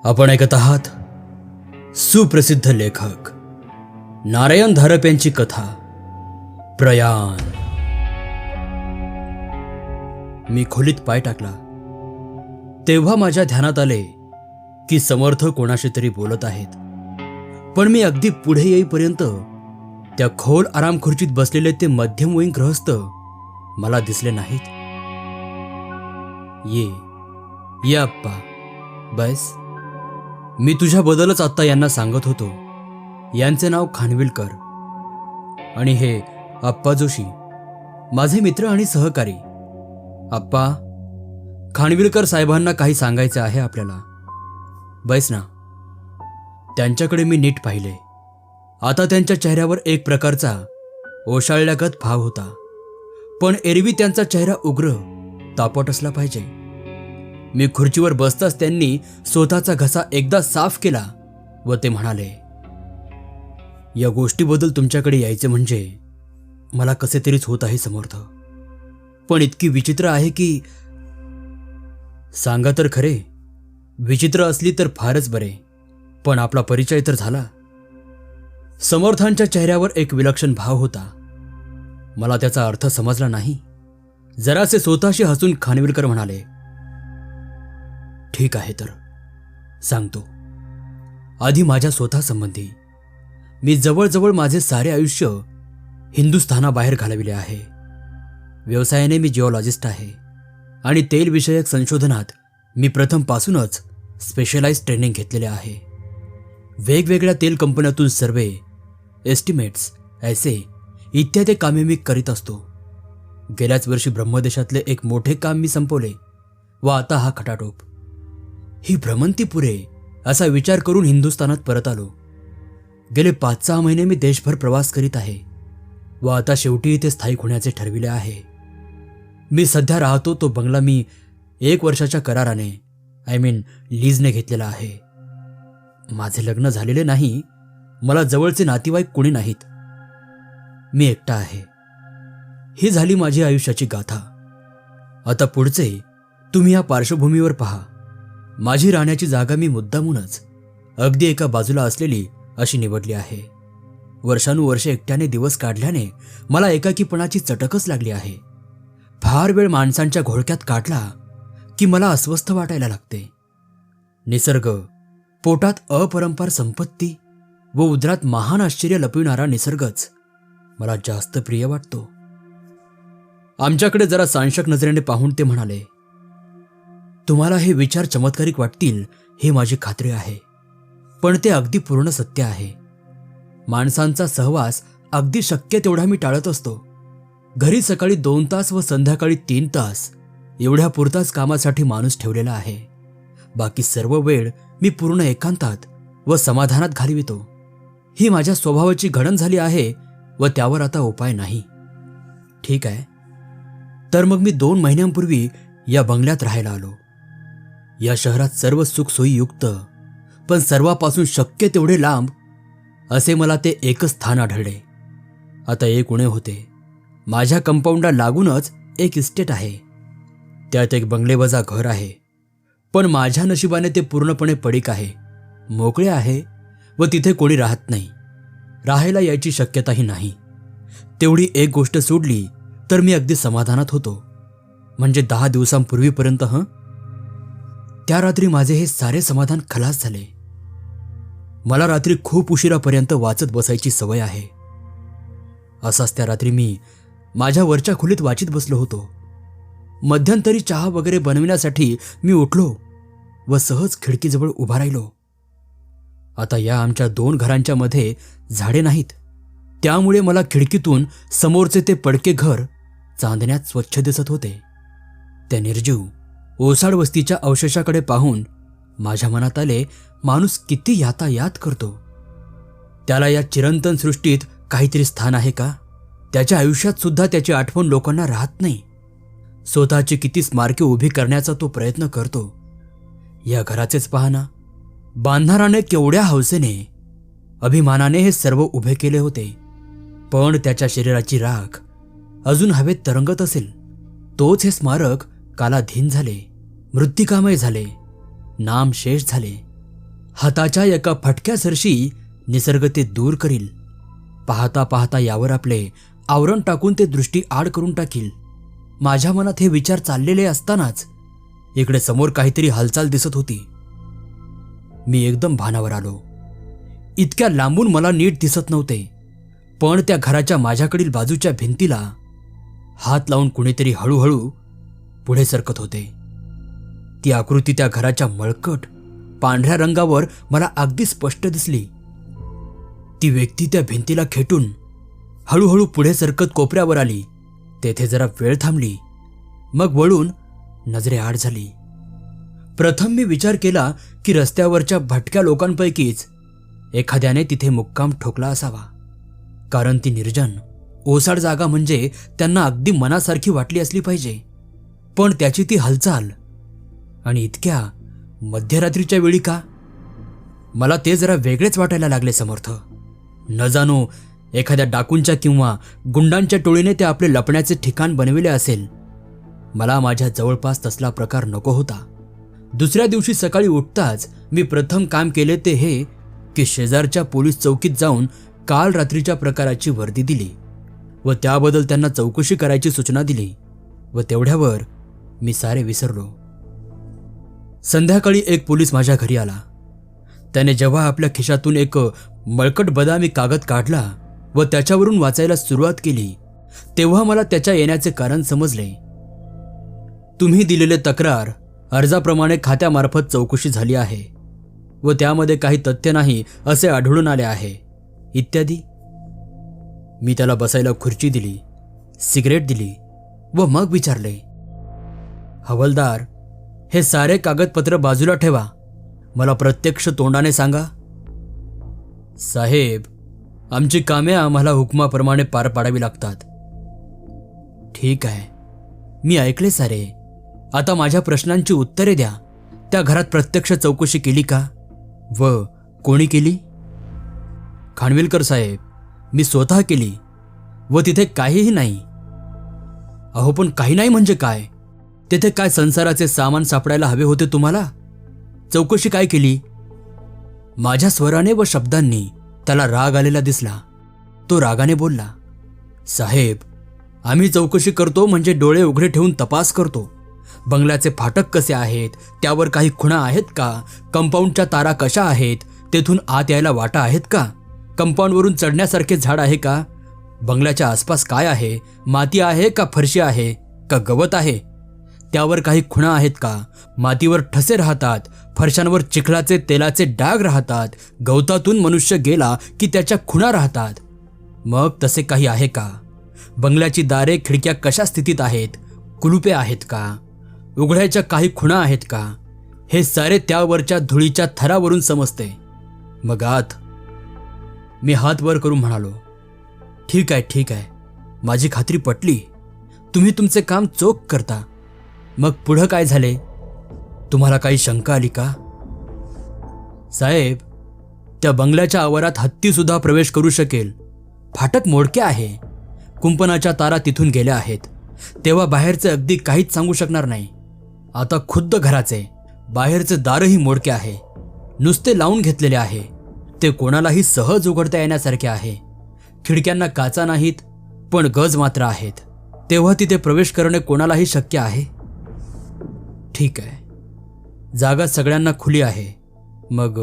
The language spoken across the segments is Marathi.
आपण ऐकत आहात सुप्रसिद्ध लेखक नारायण धारप यांची कथा प्रयाण. मी खोलीत पाय टाकला तेव्हा माझ्या ध्यानात आले की समर्थ कोणाशी तरी बोलत आहेत, पण मी अगदी पुढे येईपर्यंत त्या खोल आराम खुर्चीत बसलेले ते मध्यमवयीन गृहस्थ मला दिसले नाहीत. ये आप्पा बस. मी तुझ्याबद्दलच आत्ता यांना सांगत होतो. यांचे नाव खानविलकर आणि हे आप्पा जोशी, माझे मित्र आणि सहकारी. आप्पा, खानविलकर साहेबांना काही सांगायचे आहे आपल्याला. बैस ना. त्यांच्याकडे मी नीट पाहिले. आता त्यांच्या चेहऱ्यावर एक प्रकारचा ओशाळल्यागत भाव होता, पण एरवी त्यांचा चेहरा उग्र तापट असला पाहिजे. मी खुर्चीवर बसताच त्यांनी स्वतःचा घसा एकदा साफ केला व ते म्हणाले, या गोष्टीबद्दल तुमच्याकडे यायचे म्हणजे मला कसे तरीच होत आहे समर्थ, पण इतकी विचित्र आहे की. सांगा तर खरे. विचित्र असली तर फारच बरे, पण आपला परिचय तर झाला. समर्थांच्या चेहऱ्यावर एक विलक्षण भाव होता. मला त्याचा अर्थ समजला नाही. जरासे स्वतःशी हसून खानविलकर म्हणाले, ठीक आहे तर सांगतो. आधी माझ्या स्वतः संबंधी. मी जवळजवळ माझे सारे आयुष्य हिंदुस्थानाबाहेर घालविले आहे. व्यवसायाने मी जिओलॉजिस्ट आहे आणि तेलविषयक संशोधनात मी प्रथमपासूनच स्पेशलाइज ट्रेनिंग घेतलेले आहे. वेगवेगळ्या तेल कंपन्यातून सर्वे, एस्टिमेट्स, ऐसे इत्यादी कामे मी करीत असतो. गेल्याच वर्षी ब्रह्मदेशातले एक मोठे काम मी संपवले व आता हा खटाटोप. ही भ्रमंती पुरे असा विचार करून हिंदुस्थानात परत आलो. गेले 5-6 महिने मी देशभर प्रवास करीत आहे व आता शेवटी इथे स्थायिक होण्याचे ठरविले आहे. मी सध्या राहतो तो बंगला मी 1 वर्षाच्या कराराने लीजने घेतलेला आहे. माझे लग्न झालेले नाही. मला जवळचे नातेवाईक कोणी नाहीत. मी एकटा आहे. ही झाली माझी आयुष्याची गाथा. आता पुढचे तुम्ही या पार्श्वभूमीवर पहा. माझी राहण्याची जागा मी मुद्दामूनच अगदी एका बाजूला असलेली अशी निवडली आहे. वर्षानुवर्षे एकट्याने दिवस काढल्याने मला एकाकीपणाची चटकच लागली आहे. फार वेळ माणसांच्या घोळक्यात काढला की मला अस्वस्थ वाटायला लागते. निसर्ग, पोटात अपरंपार संपत्ती व उदरात महान आश्चर्य लपविणारा निसर्गच मला जास्त प्रिय वाटतो. आमच्याकडे जरा सांशक नजरेने पाहून ते म्हणाले, तुम्हाला हे विचार चमत्कारिक वाटतील हे माझी खात्री आहे, पण ते अगदी पूर्ण सत्य आहे. माणसांचा सहवास अगदी शक्य तेवढा मी टाळत असतो. घरी सकाळी 2 तास व संध्याकाळी 3 तास एवढ्या पुरताच कामासाठी माणूस ठेवलेला आहे. बाकी सर्व वेळ मी पूर्ण एकांतात व समाधानात घालवितो. ही माझ्या स्वभावाची घडण झाली आहे व त्यावर आता उपाय नाही. ठीक आहे, तर मग मी 2 महिन्यांपूर्वी या बंगल्यात राहायला आलो. या शहरात सर्व सुखसोयीयुक्त, पण सर्वापासून शक्य तेवढे लांब असे मला ते एकच स्थान आढळले. आता एक उणे होते. माझ्या कंपाऊंडला लागूनच एक इस्टेट आहे. त्यात एक बंगलेवजा घर आहे, पण माझ्या नशिबाने ते पूर्णपणे पडीक आहे, मोकळे आहे व तिथे कोणी राहत नाही. राहायला यायची शक्यताही नाही. तेवढी एक गोष्ट सोडली तर मी अगदी समाधानात होतो. म्हणजे 10 दिवसांपूर्वीपर्यंत त्या रात्री माझे हे सारे समाधान खलास झाले. मला रात्री खूप उशिरापर्यंत वाचत बसायची सवय आहे. असाच त्या रात्री मी माझ्या वरच्या खोलीत वाचीत बसलो होतो. मध्यंतरी चहा वगैरे बनविण्यासाठी मी उठलो व सहज खिडकीजवळ उभा राहिलो. आता या आमच्या 2 घरांच्या मध्ये झाडे नाहीत, त्यामुळे मला खिडकीतून समोरचे ते पडके घर चांदण्यात स्वच्छ दिसत होते. त्या निर्जीव ओसाड वस्तीच्या अवशेषाकडे पाहून माझ्या मनात आले, माणूस किती यातायात करतो. त्याला या चिरंतन सृष्टीत काहीतरी स्थान आहे का? त्याच्या आयुष्यात सुद्धा त्याची आठवण लोकांना राहत नाही. स्वतःची किती स्मारके उभी करण्याचा तो प्रयत्न करतो. या घराचेच पाहना. बांधणाराने केवढ्या हौसेने, अभिमानाने हे सर्व उभे केले होते, पण त्याच्या शरीराची राख अजून हवेत तरंगत असेल. तोच हे स्मारक कालाधीन झाले, मृत्तिकामय झाले, नाम शेष झाले. हाताच्या एका फटक्यासरशी निसर्ग ते दूर करील. पाहता पाहता यावर आपले आवरण टाकून ते दृष्टी आड करून टाकील. माझ्या मनात हे विचार चाललेले असतानाच इकडे समोर काहीतरी हालचाल दिसत होती. मी एकदम भानावर आलो. इतक्या लांबून मला नीट दिसत नव्हते, पण त्या घराच्या माझ्याकडील बाजूच्या भिंतीला हात लावून कुणीतरी हळूहळू पुढे सरकत होते. ती आकृती त्या घराच्या मळकट पांढऱ्या रंगावर मला अगदी स्पष्ट दिसली. ती व्यक्ती त्या भिंतीला खेटून हळूहळू पुढे सरकत कोपऱ्यावर आली. तेथे जरा वेळ थांबली, मग वळून नजरेआड झाली. प्रथम मी विचार केला की रस्त्यावरच्या भटक्या लोकांपैकीच एखाद्याने तिथे मुक्काम ठोकला असावा, कारण ती निर्जन ओसाड जागा म्हणजे त्यांना अगदी मनासारखी वाटली असली पाहिजे. पण त्याची ती हालचाल आणि इतक्या मध्यरात्रीच्या वेळी का? मला ते जरा वेगळेच वाटायला लागले. समर्थ, न जाणो एखाद्या डाकूंच्या किंवा गुंडांच्या टोळीने ते आपले लपण्याचे ठिकाण बनविले असेल. मला माझ्या जवळपास तसला प्रकार नको होता. दुसऱ्या दिवशी सकाळी उठताच मी प्रथम काम केले ते हे की शेजारच्या पोलीस चौकीत जाऊन काल रात्रीच्या प्रकाराची वर्दी दिली व त्याबद्दल त्यांना चौकशी करायची सूचना दिली व तेवढ्यावर मी सारे विसरलो. संध्याकाळी एक पोलीस माझ्या घरी आला. त्याने जेव्हा आपल्या खिशातून एक मळकट बदामी कागद काढला व त्याच्यावरून वाचायला सुरुवात केली तेव्हा मला त्याच्या येण्याचे कारण समजले. तुम्ही दिलेले तक्रार अर्जाप्रमाणे खात्यामार्फत चौकशी झाली आहे व त्यामध्ये काही तथ्य नाही असे आढळून आले आहे इत्यादी. मी त्याला बसायला खुर्ची दिली, सिगरेट दिली व मग विचारले, हवालदार, हे सारे कागदपत्र बाजूला ठेवा. मला प्रत्यक्ष तोंडाने सांगा. साहेब, आमची कामे आम्हाला हुकमाप्रमाणे पार पाडावी लागतात. ठीक आहे, मी ऐकले सारे. आता माझ्या प्रश्नांची उत्तरे द्या. त्या घरात प्रत्यक्ष चौकशी केली का व कोणी केली? खानविलकर साहेब, मी स्वतः केली व तिथे काहीही नाही. अहो, पण काही नाही म्हणजे काय? तेथे काय संसाराचे सामान सापडायला हवे होते तुम्हाला? चौकशी काय केली? माझ्या स्वराने व शब्दांनी त्याला राग आलेला दिसला. तो रागाने बोलला, साहेब, आम्ही चौकशी करतो म्हणजे डोळे उघडे ठेवून तपास करतो. बंगल्याचे फाटक कसे आहेत, त्यावर काही खुणा आहेत का, कंपाऊंडच्या तारा कशा आहेत, तेथून आत यायला वाटा आहेत का, कंपाऊंडवरून चढण्यासारखे झाड आहे का, बंगल्याच्या आसपास काय आहे, माती आहे का फरशी आहे का गवत आहे, त्यावर काही खुणा आहेत का, मातीवर ठसे राहतात, फरशांवर चिखलाचे तेलाचे डाग राहतात, गवतातून मनुष्य गेला की त्याच्या खुणा राहतात, मग तसे काही आहे का, बंगल्याची दारे खिडक्या कशा स्थितीत आहेत, कुलुपे आहेत का, उघड्याच्या काही खुणा आहेत का, हे सारे त्यावरच्या धुळीच्या थरावरून समजते. मग आत? मी हात वर करून म्हणालो, ठीक आहे ठीक आहे, माझी खात्री पटली. तुम्ही तुमचे काम चोख करता. मग पुढं काय झाले? तुम्हाला काही शंका आली का? साहेब, त्या बंगल्याच्या आवारात हत्ती सुद्धा प्रवेश करू शकेल. फाटक मोडके आहे, कुंपणाच्या तारा तिथून गेल्या आहेत, तेव्हा बाहेरचे अगदी काहीच सांगू शकणार नाही. आता खुद्द घराचे बाहेरचे दारही मोडके आहे, नुसते लावून घेतलेले आहे. ते कोणालाही सहज उघडता येण्यासारखे आहे. खिडक्यांना काचा नाहीत, पण गज मात्र आहेत, तेव्हा तिथे प्रवेश करणे कोणालाही शक्य आहे. ठीक आहे, जागा सगळ्यांना खुली आहे. मग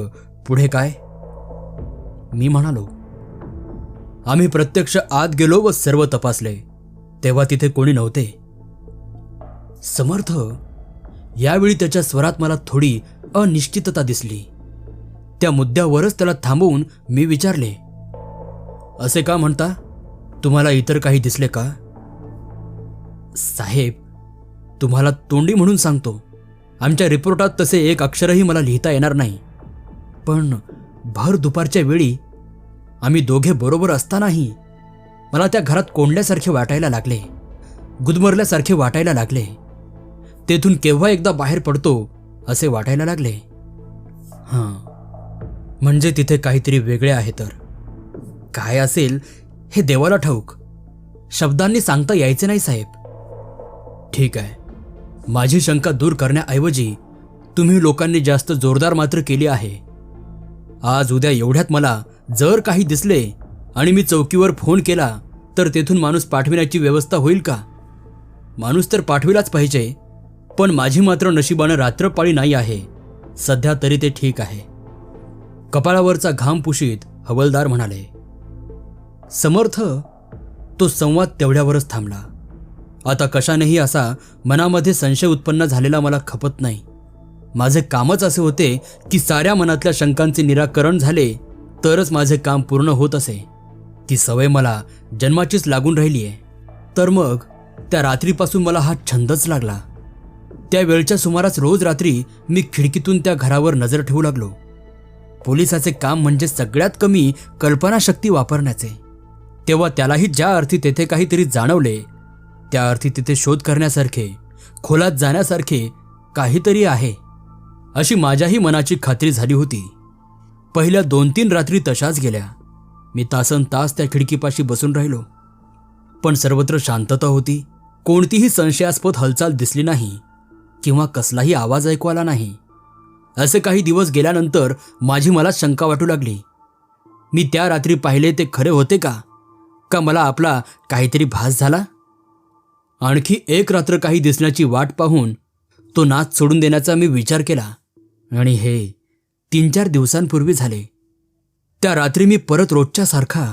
पुढे काय? मी म्हणालो, आम्ही प्रत्यक्ष आत गेलो व सर्व तपासले, तेव्हा तिथे कोणी नव्हते. समर्थ, यावेळी त्याच्या स्वरात मला थोडी अनिश्चितता दिसली. त्या मुद्द्यावरच त्याला थांबवून मी विचारले, असे का म्हणता? तुम्हाला इतर काही दिसले का? साहेब, तुम्हाला तोंडी म्हणून सांगतो, आमच्या रिपोर्टात तसे एक अक्षरही मला लिहिता येणार नाही. पण भर दुपारच्या वेळी आम्ही दोघे बरोबर असतानाही मला त्या घरात कोंडल्यासारखे वाटायला लागले, गुदमरल्यासारखे वाटायला लागले. तेथून केव्हा एकदा बाहेर पडतो असे वाटायला लागले. हां, म्हणजे तिथे काहीतरी वेगळे आहे. तर काय असेल हे देवाला ठाऊक. शब्दांनी सांगता यायचे नाही साहेब. ठीक आहे, माझी शंका दूर करण्याऐवजी तुम्ही लोकांनी जास्त जोरदार मात्र केली आहे. आज उद्या एवढ्यात मला जर काही दिसले आणि मी चौकीवर फोन केला तर तेथून माणूस पाठविण्याची व्यवस्था होईल का? माणूस तर पाठविलाच पाहिजे, पण माझी मात्र नशिबानं रात्रपाळी नाही आहे. सध्या तरी ते ठीक आहे. कपाळावरचा घाम पुशीत हवालदार म्हणाले. समर्थ, तो संवाद तेवढ्यावरच थांबला. आता कशानेही असा मनामध्ये संशय उत्पन्न झालेला मला खपत नाही. माझे कामच असे होते की साऱ्या मनातल्या शंकांचे निराकरण झाले तरच माझे काम पूर्ण होत असे. ती सवय मला जन्माचीच लागून राहिली आहे. तर मग त्या रात्रीपासून मला हा छंदच लागला. त्या वेळच्या सुमारास रोज रात्री मी खिडकीतून त्या घरावर नजर ठेवू लागलो. पोलिसाचे काम म्हणजे सगळ्यात कमी कल्पनाशक्ती वापरण्याचे. तेव्हा त्यालाही ज्या अर्थी तेथे काहीतरी जाणवले त्या अर्थी तिथे शोध करण्यासारखे, खोलात जाण्यासारखे काहीतरी आहे अशी माझ्याही मनाची खात्री झाली होती. पहिल्या 2-3 रात्री तशाच गेल्या. मी तासनतास त्या खिडकीपाशी बसून राहिलो, पण सर्वत्र शांतता होती. कोणतीही संशयास्पद हालचाल दिसली नाही किंवा कसलाही आवाज ऐकू आला नाही. असे काही दिवस गेल्यानंतर माझी मला शंका वाटू लागली. मी त्या रात्री पाहिले ते खरे होते का मला आपला काहीतरी भास झाला? आणखी एक रात्र काही दिसण्याची वाट पाहून तो नाच सोडून देण्याचा मी विचार केला आणि हे 3-4 दिवसांपूर्वी झाले. त्या रात्री मी परत रोजच्या सारखा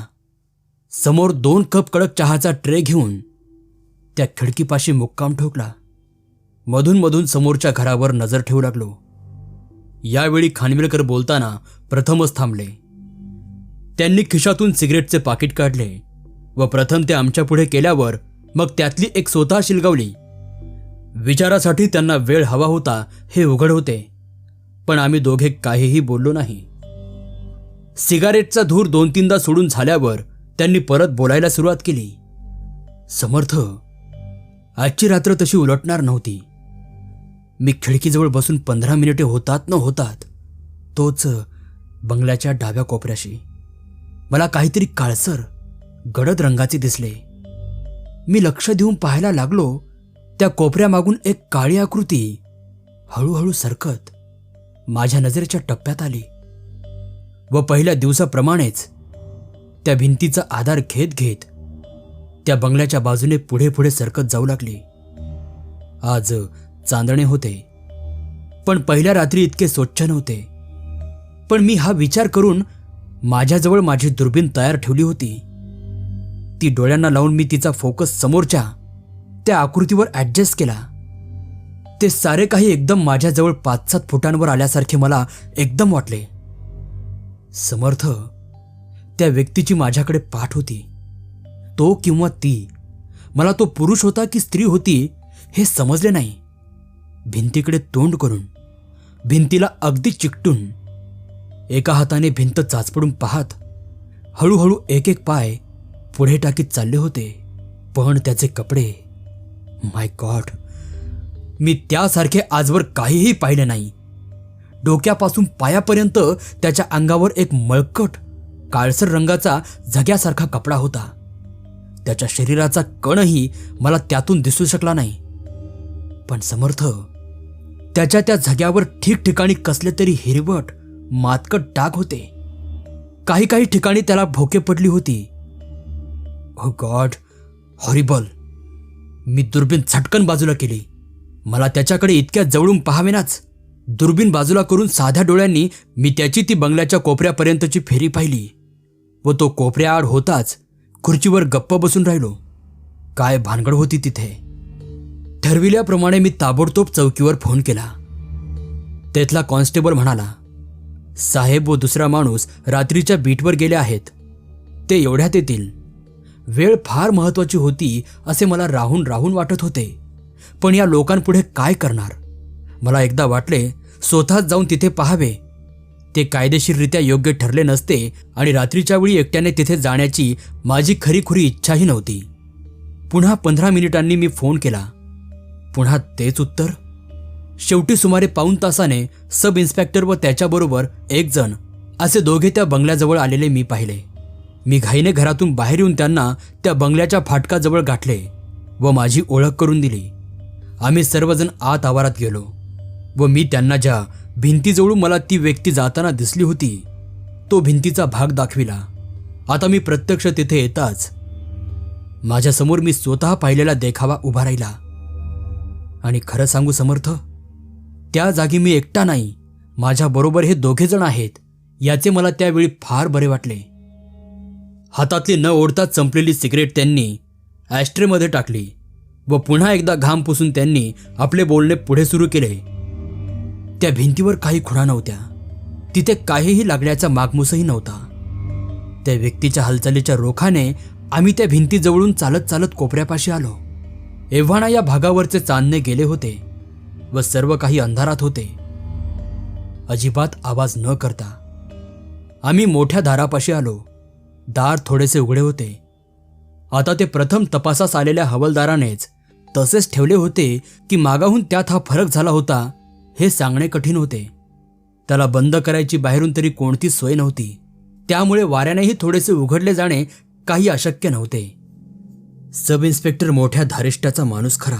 समोर 2 कप कडक चहाचा ट्रे घेऊन त्या खिडकीपाशी मुक्काम ठोकला. मधून मधून समोरच्या घरावर नजर ठेवू लागलो. यावेळी खानविलकर बोलताना प्रथमच थांबले. त्यांनी खिशातून सिगरेटचे पाकिट काढले व प्रथम ते आमच्या पुढे केल्यावर मग त्यातली एक स्वतः शिलगावली. विचारासाठी त्यांना वेळ हवा होता हे उघड होते, पण आम्ही दोघे काहीही बोललो नाही. सिगारेटचा धूर 2-3दा सोडून झाल्यावर त्यांनी परत बोलायला सुरुवात केली. समर्थ, आजची रात्र तशी उलटणार नव्हती. मी खिडकीजवळ बसून 15 मिनिटे होतात न होतात तोच बंगल्याच्या डाव्या कोपऱ्याशी मला काहीतरी काळसर गडद रंगाचे दिसले. मी लक्ष देऊन पाहायला लागलो. त्या कोपऱ्यामागून एक काळी आकृती हळूहळू सरकत माझ्या नजरेच्या टप्प्यात आली व पहिल्या दिवसाप्रमाणेच त्या भिंतीचा आधार घेत घेत त्या बंगल्याच्या बाजूने पुढे पुढे सरकत जाऊ लागली. आज चांदणे होते, पण पहिल्या रात्री इतके स्वच्छ नव्हते. पण मी हा विचार करून माझ्याजवळ माझी दुर्बीण तयार ठेवली होती. ती डोळ्यांना लावून मी तिचा फोकस समोरच्या त्या आकृतीवर ॲडजस्ट केला. ते सारे काही एकदम माझ्याजवळ 5-7 फुटांवर आल्यासारखे मला एकदम वाटले. समर्थ, त्या व्यक्तीची माझ्याकडे पाठ होती. तो किंवा ती, मला तो पुरुष होता की स्त्री होती हे समजले नाही. भिंतीकडे तोंड करून, भिंतीला अगदी चिकटून, एका हाताने भिंत चाचपडून पाहत हळूहळू एक एक पाय पुढे टाकीत चालले होते. पण त्याचे कपडे, माय गॉड, मी त्यासारखे आजवर काहीही पाहिले नाही. डोक्यापासून पायापर्यंत त्याच्या अंगावर एक मळकट काळसर रंगाचा झग्यासारखा कपडा होता. त्याच्या शरीराचा कणही मला त्यातून दिसू शकला नाही. पण समर्थ, त्याच्या त्या झग्यावर ठिकठिकाणी कसले तरी हिरवट मातकट डाग होते. काही काही ठिकाणी त्याला भोके पडली होती. ओ गॉड, हॉरिबल. मी दुर्बीण झटकन बाजूला केली. मला त्याच्याकडे इतक्या जवळून पाहावेनाच. दुर्बीण बाजूला करून साध्या डोळ्यांनी मी त्याची ती बंगल्याच्या कोपऱ्यापर्यंतची फेरी पाहिली व तो कोपऱ्याआड होताच खुर्चीवर गप्प बसून राहिलो. काय भानगड होती तिथे? ठरविल्याप्रमाणे मी ताबडतोब चौकीवर फोन केला. तेथला कॉन्स्टेबल म्हणाला, साहेब व दुसरा माणूस रात्रीच्या बीटवर गेले आहेत. ते एवढ्यात येतील. वेळ फार महत्वाची होती असे मला राहून राहून वाटत होते. पण या लोकांपुढे काय करणार? मला एकदा वाटले स्वतःच जाऊन तिथे पाहावे. ते कायदेशीररित्या योग्य ठरले नसते आणि रात्रीच्या वेळी एकट्याने तिथे जाण्याची माझी खरीखुरी इच्छाही नव्हती. पुन्हा 15 मिनिटांनी मी फोन केला. पुन्हा तेच उत्तर. शेवटी सुमारे पाऊण तासाने सब इन्स्पेक्टर व त्याच्याबरोबर एक जण असे दोघे त्या बंगल्याजवळ आलेले मी पाहिले. मी घाईने घरातून बाहेर येऊन त्यांना त्या बंगल्याच्या फाटकाजवळ गाठले व माझी ओळख करून दिली. आम्ही सर्वजण आत आवारात गेलो व मी त्यांना ज्या भिंतीजवळून मला ती व्यक्ती जाताना दिसली होती तो भिंतीचा भाग दाखविला. आता मी प्रत्यक्ष तिथे येताच माझ्यासमोर मी स्वतः पाहिलेला देखावा उभा राहिला. आणि खरं सांगू समर्थ, त्या जागी मी एकटा नाही, माझ्याबरोबर हे दोघे जण आहेत याचे मला त्यावेळी फार बरे वाटले. हातातली न ओढताच संपलेली सिगरेट त्यांनी ॲस्ट्रेमध्ये टाकली व पुन्हा एकदा घाम पुसून त्यांनी आपले बोलणे पुढे सुरू केले. त्या भिंतीवर काही खुणा नव्हत्या, तिथे काहीही लागण्याचा मागमूसही नव्हता. त्या व्यक्तीच्या हालचालीच्या रोखाने आम्ही त्या भिंतीजवळून चालत चालत कोपऱ्यापाशी आलो. एव्हाना या भागावरचे चांदणे गेले होते व सर्व काही अंधारात होते. अजिबात आवाज न करता आम्ही मोठ्या दारापाशी आलो. दार थोडेसे उघडे होते. आता ते प्रथम तपासास आलेल्या हवालदारानेच तसेच ठेवले होते की मागाहून त्यात हा फरक झाला होता हे सांगणे कठीण होते. त्याला बंद करायची बाहेरून तरी कोणतीच सोय नव्हती, त्यामुळे वाऱ्यानेही थोडेसे उघडले जाणे काही अशक्य नव्हते. सब इन्स्पेक्टर मोठ्या धारिष्ट्याचा माणूस खरा.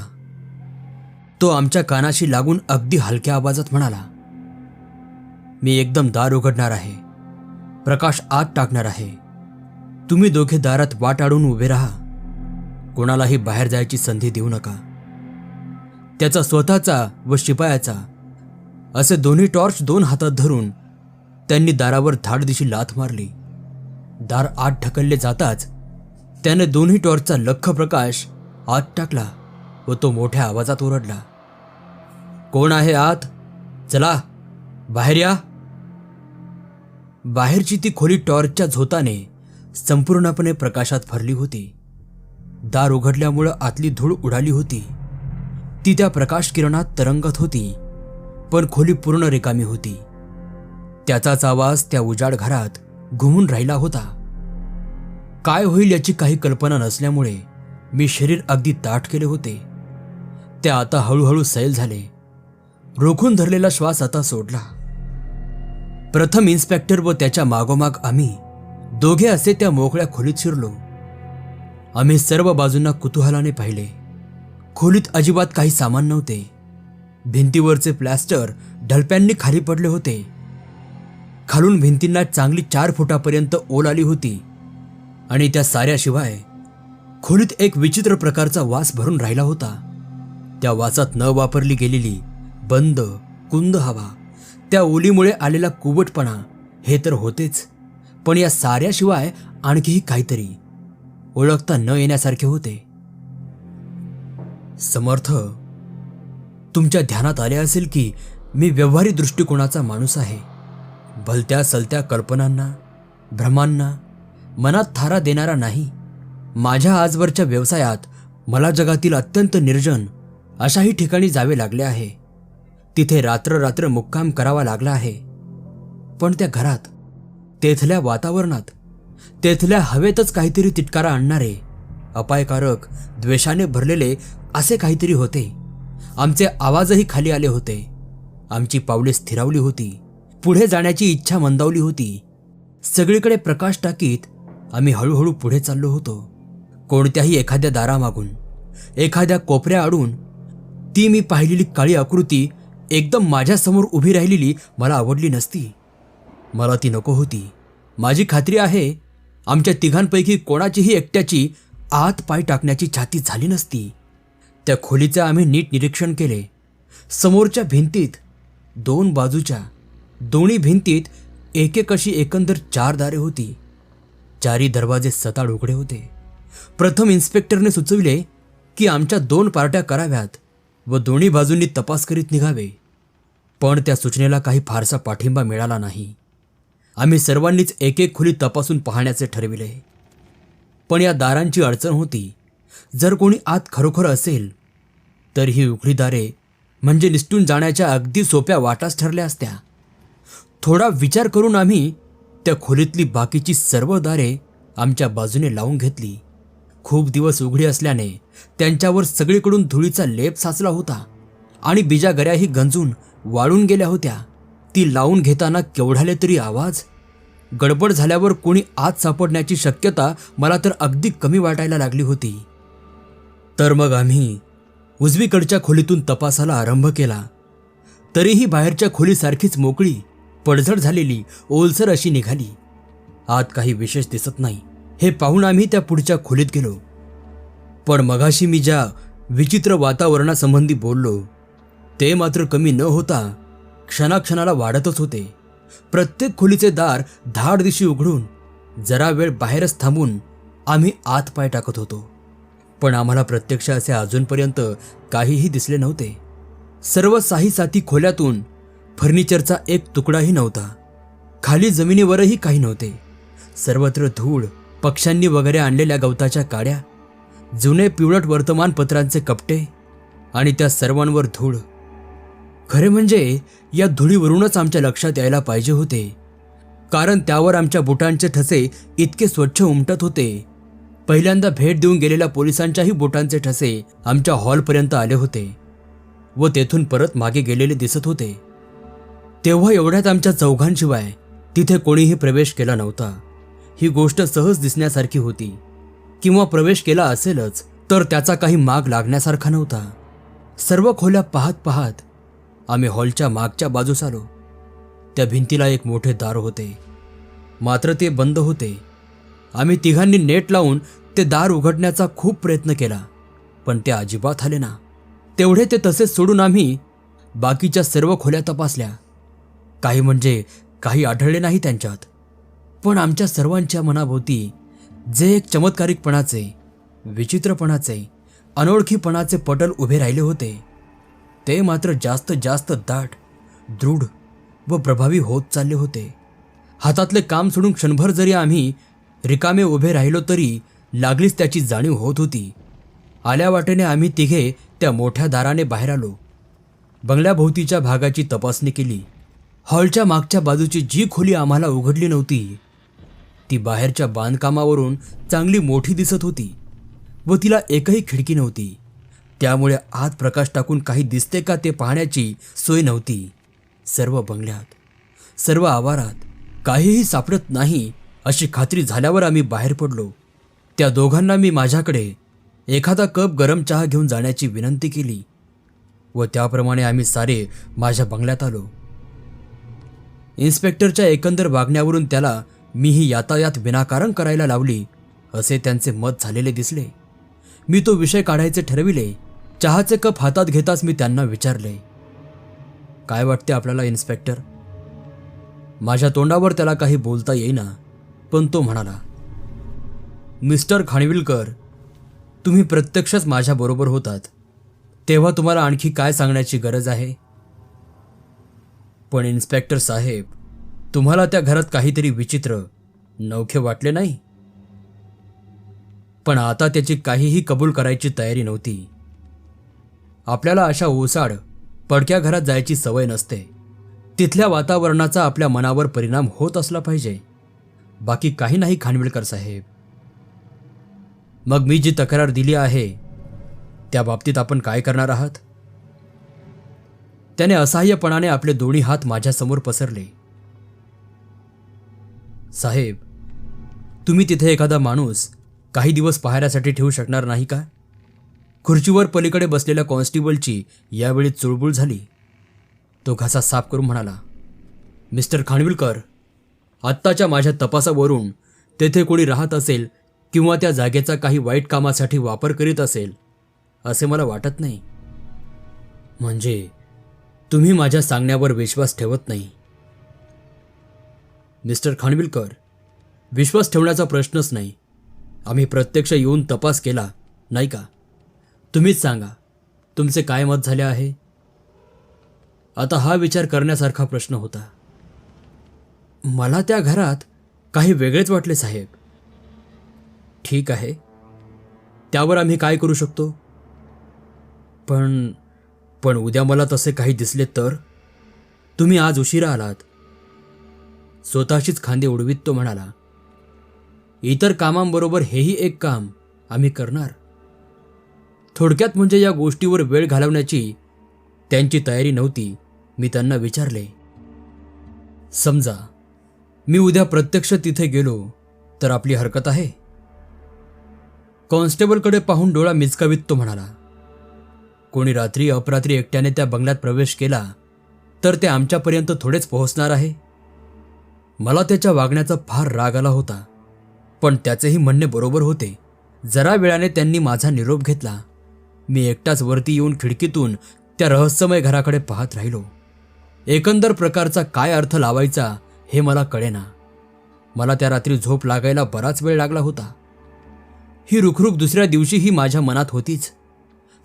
तो आमच्या कानाशी लागून अगदी हलक्या आवाजात म्हणाला, मी एकदम दार उघडणार आहे, प्रकाश आत टाकणार आहे. तुम्ही दोघे दारात वाट अडून उभे राहा, कोणालाही बाहेर जायची संधी देऊ नका. त्याचा स्वतःचा व शिपायाचा असे दोन्ही टॉर्च दोन हातात धरून त्यांनी दारावर धाडदिशी लाथ मारली. दार आत ढकलले जाताच त्याने दोन्ही टॉर्चचा लख्ख प्रकाश आत टाकला व तो मोठ्या आवाजात ओरडला, कोण आहे आत? चला बाहेर या. बाहेरची ती खोली टॉर्चच्या झोताने संपूर्णपणे प्रकाशात भरली होती. दार उघडल्यामुळं आतली धूळ उडाली होती. ती त्या प्रकाश किरणात तरंगत होती, पण खोली पूर्ण रिकामी होती. त्याचाच आवाज त्या उजाड घरात घुमून राहिला होता. काय होईल याची काही कल्पना नसल्यामुळे मी शरीर अगदी ताठ केले होते. ते आता हळूहळू सैल झाले. रोखून धरलेला श्वास आता सोडला. प्रथम इन्स्पेक्टर व त्याच्या मागोमाग आम्ही दोघे असे त्या मोकळ्या खोलीत शिरलो. आम्ही सर्व बाजूंना कुतूहलाने पाहिले. खोलीत अजिबात काही सामान नव्हते. भिंतीवरचे प्लॅस्टर ढलप्यांनी खाली पडले होते. खालून भिंतींना चांगली 4 फुटापर्यंत ओल आली होती आणि त्या साऱ्याशिवाय खोलीत एक विचित्र प्रकारचा वास भरून राहिला होता. त्या वासात न वापरली गेलेली बंद कुंद हवा, त्या ओलीमुळे आलेला कुबटपणा हे तर होतेच, पण या साऱ्याशिवाय आणखीही काहीतरी ओळखता न येण्यासारखे होते. समर्थ, तुमच्या ध्यानात आले असेल की मी व्यवहारी दृष्टिकोनाचा माणूस आहे. भलत्या सलत्या कल्पनांना भ्रमांना मनात थारा देणारा नाही. माझ्या आजवरच्या व्यवसायात मला जगातील अत्यंत निर्जन अशाही ठिकाणी जावे लागले आहे. तिथे रात्र रात्र मुक्काम करावा लागला आहे. पण त्या घरात, तेथल्या वातावरणात, तेथल्या हवेतच काहीतरी तिटकारा आणणारे, अपायकारक, द्वेषाने भरलेले असे काहीतरी होते. आमचे आवाजही खाली आले होते. आमची पावले स्थिरावली होती. पुढे जाण्याची इच्छा मंदावली होती. सगळीकडे प्रकाश टाकीत आम्ही हळूहळू पुढे चाललो होतो. कोणत्याही एखाद्या दारामागून, एखाद्या कोपऱ्या आडून ती मी पाहिलेली काळी आकृती एकदम माझ्यासमोर उभी राहिलेली मला आवडली नसती. मला ती नको होती. माझी खात्री आहे आमच्या तिघांपैकी कोणाचीही एकट्याची आत पाय टाकण्याची छाती झाली नसती. त्या खोलीचे आम्ही नीट निरीक्षण केले. समोरच्या भिंतीत, दोन बाजूच्या दोन्ही भिंतीत एक एक अशी एकंदर 4 दारे होती. 4ही दरवाजे सताड उघडे होते. प्रथम इन्स्पेक्टरने सुचविले की आमच्या 2 पार्ट्या कराव्यात व दोन्ही बाजूंनी तपास करीत निघावे. पण त्या सूचनेला काही फारसा पाठिंबा मिळाला नाही. आम्ही सर्वांनीच एक एक खोली तपासून पाहण्याचे ठरविले. पण या दारांची अडचण होती. जर कोणी आत खरोखर असेल तर ही उघडी दारे म्हणजे निसटून जाण्याच्या अगदी सोप्या वाटाच ठरल्या असत्या. थोडा विचार करून आम्ही त्या खोलीतली बाकीची सर्व दारे आमच्या बाजूने लावून घेतली. खूप दिवस उघडी असल्याने त्यांच्यावर सगळीकडून धुळीचा लेप साचला होता आणि बिजागऱ्याही गंजून वाळून गेल्या होत्या. ती लावून घेताना केवढाले तरी आवाज. गडबड झाल्यावर कोणी आत सापडण्याची शक्यता मला तर अगदी कमी वाटायला लागली होती. तर मग आम्ही उजवीकडच्या खोलीतून तपासाला आरंभ केला. तरीही बाहेरच्या खोलीसारखीच मोकळी, पडझड झालेली, ओलसर अशी निघाली. आत काही विशेष दिसत नाही हे पाहून आम्ही त्या पुढच्या खोलीत गेलो. पण मगाशी मी ज्या विचित्र वातावरणासंबंधी बोललो ते मात्र कमी न होता क्षणाक्षणाला वाढतच होते. प्रत्येक खोलीचे दार धाडदिशी उघडून जरा वेळ बाहेरच थांबून आम्ही आत पाय टाकत होतो. पण आम्हाला प्रत्यक्ष असे अजूनपर्यंत काहीही दिसले नव्हते. सर्व साही खोल्यातून फर्निचरचा एक तुकडाही नव्हता. खाली जमिनीवरही काही नव्हते. सर्वत्र धूळ, पक्ष्यांनी वगैरे आणलेल्या गवताच्या काड्या, जुने पिवळट वर्तमानपत्रांचे कपटे आणि त्या सर्वांवर धूळ. खरे म्हणजे या धुळीवरूनच आमच्या लक्षात यायला पाहिजे होते, कारण त्यावर आमच्या बुटांचे ठसे इतके स्वच्छ उमटत होते. पहिल्यांदा भेट देऊन गेलेल्या पोलिसांच्याही बुटांचे ठसे आमच्या हॉलपर्यंत आले होते व तेथून परत मागे गेलेले दिसत होते. तेव्हा एवढ्यात आमच्या चौघांशिवाय तिथे कोणीही प्रवेश केला नव्हता. ही गोष्ट सहज दिसण्यासारखी होती, किंवा प्रवेश केला असेलच तर त्याचा काही माग लागण्यासारखा नव्हता. सर्व खोल्या पाहत पाहत आम्ही हॉलच्या मागच्या बाजूस आलो. त्या भिंतीला एक मोठे दार होते, मात्र ते बंद होते. आम्ही तिघांनी नेट लावून ते दार उघडण्याचा खूप प्रयत्न केला, पण ते अजिबात आले ना. तेवढे ते तसेच सोडून आम्ही बाकीच्या सर्व खोल्या तपासल्या. काही म्हणजे काही आढळले नाही त्यांच्यात. पण आमच्या सर्वांच्या मनाभोवती जे एक चमत्कारिकपणाचे, विचित्रपणाचे, अनोळखीपणाचे पटल उभे राहिले होते ते मात्र जास्त जास्त दाट, दृढ व प्रभावी होत चालले होते. हातातले काम सोडून क्षणभर जरी आम्ही रिकामे उभे राहिलो तरी लागलीच त्याची जाणीव होत होती. आल्या वाटेने आम्ही तिघे त्या मोठ्या दाराने बाहेर आलो. बंगल्याभोवतीच्या भागाची तपासणी केली. हॉलच्या मागच्या बाजूची जी खोली आम्हाला उघडली नव्हती ती बाहेरच्या बांधकामावरून चांगली मोठी दिसत होती व तिला एकही खिडकी नव्हती. त्यामुळे आत प्रकाश टाकून काही दिसते का ते पाहण्याची सोय नव्हती. सर्व बंगल्यात, सर्व आवारात काहीही सापडत नाही अशी खात्री झाल्यावर आम्ही बाहेर पडलो. त्या दोघांना मी माझ्याकडे एखादा कप गरम चहा घेऊन जाण्याची विनंती केली व त्याप्रमाणे आम्ही सारे माझ्या बंगल्यात आलो. इन्स्पेक्टरच्या एकंदर वागण्यावरून त्याला मी ही यातायात विनाकारण करायला लावली असे त्यांचे मत झालेले दिसले. मी तो विषय काढायचे ठरविले. चहाचे कप हातात घेताच मी त्यांना विचारले, काय वाटते आपल्याला इन्स्पेक्टर? माझ्या तोंडावर त्याला काही बोलता येईना, पण तो म्हणाला, मिस्टर खानविलकर, तुम्ही प्रत्यक्षच माझ्याबरोबर होतात, तेव्हा तुम्हाला आणखी काय सांगण्याची गरज आहे? पण इन्स्पेक्टर साहेब, तुम्हाला त्या घरात काहीतरी विचित्र, नवखे वाटले नाही? पण आता त्याची काहीही कबूल करायची तयारी नव्हती. आपल्याला अशा ओसाड, पडक्या घरात जायची सवय नसते. तिथल्या वातावरणाचा आपल्या मनावर परिणाम होत असला पाहिजे, बाकी काही नाही खानविलकर साहेब. मग मी जी तक्रार दिली आहे त्या बाबतीत आपण काय करणार आहात? त्याने असहाय्यपणाने आपले दोन्ही हात माझ्यासमोर पसरले. साहेब, तुम्ही तिथे एखादा माणूस काही दिवस पाहण्यासाठी ठेवू शकणार नाही का? खुर्चीवर पलीकडे बसलेल्या कॉन्स्टेबलची यावेळी चुळबुळ झाली. तो घसा साफ करून म्हणाला, मिस्टर खानविलकर, आत्ताच्या माझ्या तपासावरून तेथे कोणी राहत असेल किंवा त्या जागेचा काही वाईट कामासाठी वापर करीत असेल असे मला वाटत नाही. म्हणजे तुम्ही माझ्या सांगण्यावर विश्वास ठेवत नाही? मिस्टर खानविलकर, विश्वास ठेवण्याचा प्रश्नच नाही. आम्ही प्रत्यक्ष येऊन तपास केला, नाही का? तुम्हीच सांगा, तुमचे काय मत झाले आहे? आता हा विचार करण्यासारखा प्रश्न होता. मला त्या घरात काही वेगळेच वाटले साहेब. ठीक आहे, त्यावर आम्ही काय करू शकतो? पण उद्या मला तसे काही दिसले तर? तुम्ही आज उशिरा आलात. स्वतःशीच खांदे उडवीत तो म्हणाला, इतर कामांबरोबर हेही एक काम आम्ही करणार. थोडक्यात म्हणजे या गोष्टीवर वेळ घालवण्याची त्यांची तयारी नव्हती. मी त्यांना विचारले, समजा मी उद्या प्रत्यक्ष तिथे गेलो तर आपली हरकत आहे? कॉन्स्टेबलकडे पाहून डोळा मिचकावीत तो म्हणाला, कोणी रात्री अपरात्री एकट्याने त्या बंगल्यात प्रवेश केला तर ते आमच्यापर्यंत थोडेच पोहोचणार आहे. मला त्याच्या वागण्याचा फार राग आला होता, पण त्याचेही म्हणणे बरोबर होते. जरा वेळाने त्यांनी माझा निरोप घेतला. मी एकटाच वरती येऊन खिडकीतून त्या रहस्यमय घराकडे पाहत राहिलो. एकंदर प्रकारचा काय अर्थ लावायचा हे मला कळेना. मला त्या रात्री झोप लागायला बराच वेळ लागला होता. ही रुखरुख दुसऱ्या दिवशीही माझ्या मनात होतीच.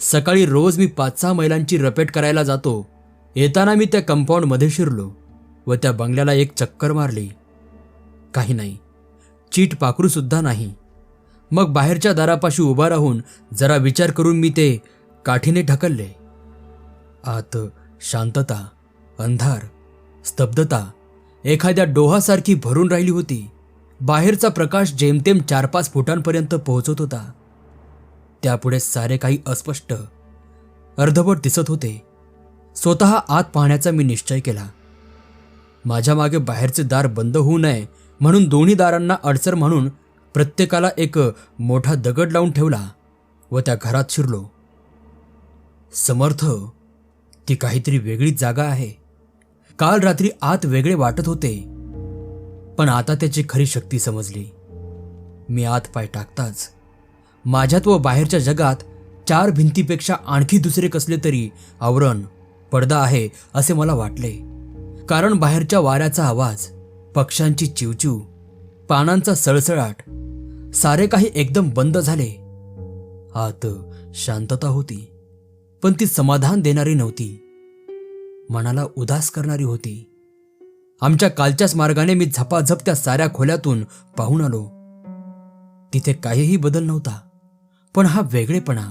सकाळी रोज मी 5-6 मैलांची रपेट करायला जातो. येताना मी त्या कंपाऊंडमध्ये शिरलो व त्या बंगल्याला एक चक्कर मारली. काही नाही, चीट पाखरू सुद्धा नाही. मग बाहेरच्या दारापाशी उभा राहून जरा विचार करून मी ते काठीने ढकलले. आत शांतता, अंधार, स्तब्धता एखाद्या डोहासारखी भरून राहिली होती. बाहेरचा प्रकाश जेमतेम 4-5 फुटांपर्यंत पोहोचत होता. त्यापुढे सारे काही अस्पष्ट, अर्धवट दिसत होते. स्वतः आत पाहण्याचा मी निश्चय केला. माझ्या मागे बाहेरचे दार बंद होऊ नये म्हणून दोन्ही दारांना अडसर म्हणून प्रत्येकाला एक मोठा दगड लावून ठेवला व त्या घरात शिरलो. समर्थ, ती काहीतरी वेगळीच जागा आहे. काल रात्री आत वेगळे वाटत होते, पण आता त्याची खरी शक्ती समजली. मी आत पाय टाकताच माझ्यात व बाहेरच्या जगात 4 भिंतीपेक्षा आणखी दुसरे कसले तरी आवरण, पडदा आहे असे मला वाटले. कारण बाहेरच्या वाऱ्याचा आवाज, पक्ष्यांची चिवचिव, पानांचा सळसळाट सारे काही एकदम बंद झाले. आत शांतता होती, पण ती समाधान देणारी नव्हती. मनाला उदास करणारी होती. आमच्या कालच्याच मार्गाने मी झपाझप त्या साऱ्या खोल्यातून पाहून आलो. तिथे काहीही बदल नव्हता, पण हा वेगळेपणा,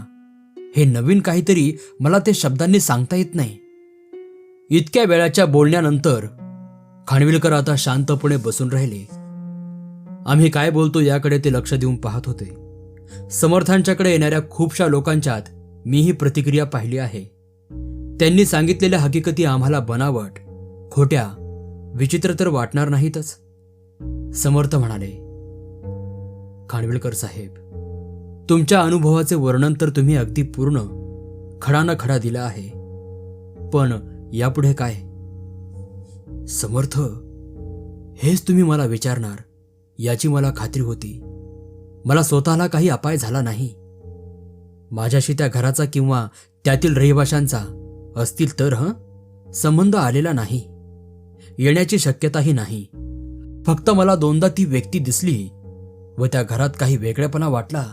हे नवीन काहीतरी मला ते शब्दांनी सांगता येत नाही. इतक्या वेळाच्या बोलण्यानंतर खानविलकर आता शांतपणे बसून राहिले. आम्ही काय बोलतो याकडे ते लक्ष देऊन पाहत होते. समर्थांच्याकडे येणाऱ्या खूपशा लोकांच्यात मी ही प्रतिक्रिया पाहिली आहे. त्यांनी सांगितलेल्या हकीकती आम्हाला बनावट, खोट्या, विचित्र तर वाटणार नाहीतच. समर्थ म्हणाले, खानविलकर साहेब, तुमच्या अनुभवाचे वर्णन तर तुम्ही अगदी पूर्ण, खडा न खडा दिला आहे, पण यापुढे काय? समर्थ, हेच तुम्ही मला विचारणार याची मला खात्री होती. मला स्वतःला काही अपाय झाला नाही. माझ्याशी त्या घराचा किंवा त्यातील रहिवाशांचा असतील तर संबंध आलेला नाही. येण्याची शक्यताही नाही. फक्त मला 2दा ती व्यक्ती दिसली व त्या घरात काही वेगळेपणा वाटला,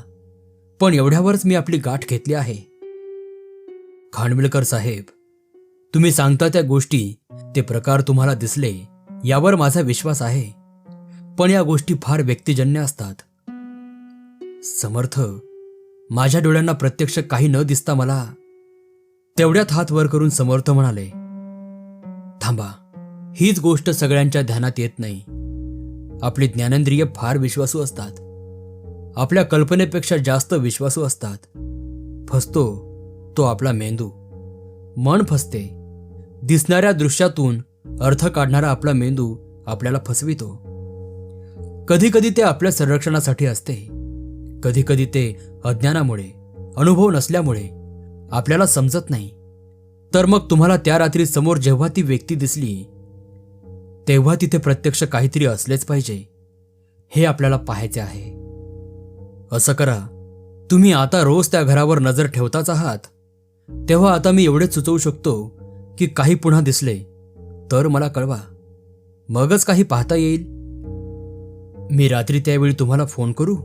पण एवढ्यावरच मी आपली गाठ घेतली आहे. खानविलकर साहेब, तुम्ही सांगता त्या गोष्टी, ते प्रकार तुम्हाला दिसले यावर माझा विश्वास आहे, पण या गोष्टी फार व्यक्तिजन्य असतात. समर्थ, माझ्या डोळ्यांना प्रत्यक्ष काही न दिसता मला. तेवढ्यात हात वर करून समर्थ म्हणाले, थांबा, हीच गोष्ट सगळ्यांच्या ध्यानात येत नाही. आपली ज्ञानेंद्रिय फार विश्वासू असतात. आपल्या कल्पनेपेक्षा जास्त विश्वासू असतात. फसतो तो आपला मेंदू. मन फसते. दिसणाऱ्या दृश्यातून अर्थ काढणारा आपला मेंदू आपल्याला फसवितो. कधी कधी ते आपल्या संरक्षणासाठी असते, कधी कधी ते अज्ञानामुळे, अनुभव नसल्यामुळे आपल्याला समजत नाही. तर मग तुम्हाला त्या रात्री समोर जेव्हा ती व्यक्ती दिसली तेव्हा तिथे प्रत्यक्ष काहीतरी असलेच पाहिजे, हे आपल्याला पाहायचे आहे. असं करा, तुम्ही आता रोज त्या घरावर नजर ठेवताच आहात, तेव्हा आता मी एवढेच सुचवू शकतो की काही पुन्हा दिसले तर मला कळवा, मगच काही पाहता येईल. मी रात्री त्यावेळी तुम्हाला फोन करू?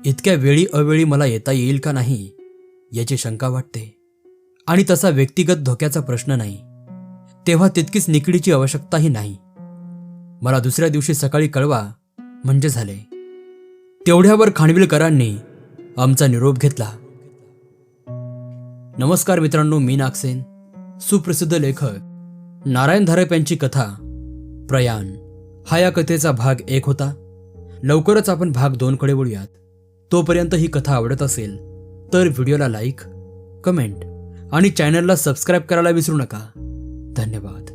इतक्या वेळी अवेळी मला येता येईल का नाही याची शंका वाटते. आणि तसा व्यक्तिगत धोक्याचा प्रश्न नाही, तेव्हा तितकीच निकडीची आवश्यकताही नाही. मला दुसऱ्या दिवशी सकाळी कळवा म्हणजे झाले. तेवढ्यावर खानविलकरांनी आमचा निरोप घेतला. नमस्कार मित्रांनो, मी नागसेन. सुप्रसिद्ध लेखक नारायण धारप यांची कथा प्रयाण हा या कथेचा भाग 1 होता. लवकरच आपण भाग 2 कडे वळूयात. तोपर्यंत ही कथा आवडत असेल तर व्हिडिओला लाईक, कमेंट आणि चॅनलला सबस्क्राईब करायला विसरू नका. धन्यवाद.